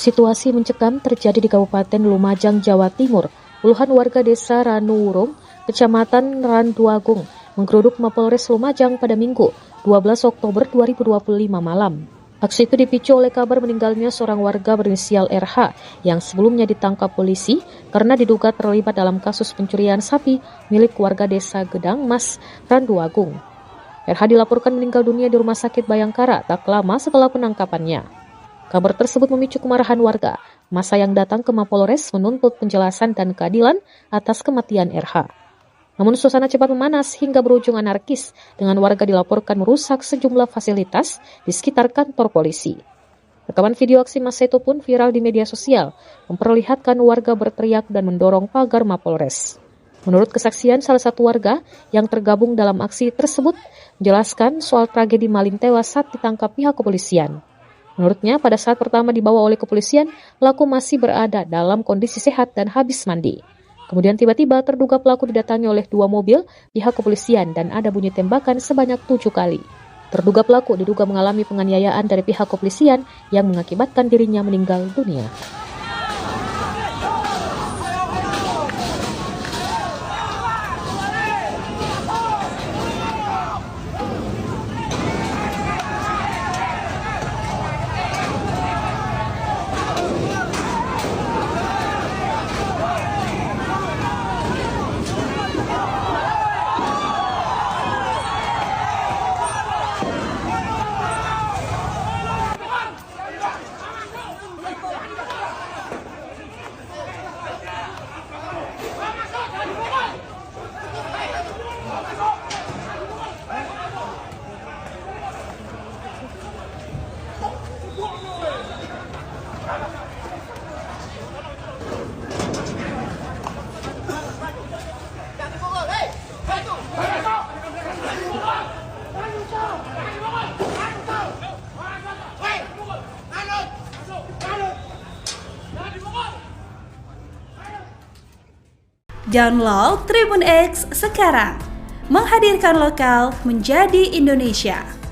Situasi mencekam terjadi di Kabupaten Lumajang, Jawa Timur. Puluhan warga desa Ranuwurung, Kecamatan Randuagung, menggeruduk Mapolres Lumajang pada Minggu, 12 Oktober 2025 malam. Aksi itu dipicu oleh kabar meninggalnya seorang warga berinisial RH yang sebelumnya ditangkap polisi karena diduga terlibat dalam kasus pencurian sapi milik warga desa Gedang Mas, Randuagung. RH dilaporkan meninggal dunia di Rumah Sakit Bayangkara tak lama setelah penangkapannya. Kabar tersebut memicu kemarahan warga. Massa yang datang ke Mapolres menuntut penjelasan dan keadilan atas kematian RH. Namun suasana cepat memanas hingga berujung anarkis dengan warga dilaporkan merusak sejumlah fasilitas di sekitar kantor polisi. Rekaman video aksi massa itu pun viral di media sosial, memperlihatkan warga berteriak dan mendorong pagar Mapolres. Menurut kesaksian salah satu warga yang tergabung dalam aksi tersebut, menjelaskan soal tragedi maling tewas saat ditangkap pihak kepolisian. Menurutnya, pada saat pertama dibawa oleh kepolisian, pelaku masih berada dalam kondisi sehat dan habis mandi. Kemudian tiba-tiba terduga pelaku didatangi oleh 2 mobil pihak kepolisian dan ada bunyi tembakan sebanyak 7 kali. Terduga pelaku diduga mengalami penganiayaan dari pihak kepolisian yang mengakibatkan dirinya meninggal dunia. Download Tribun X sekarang, menghadirkan lokal menjadi Indonesia.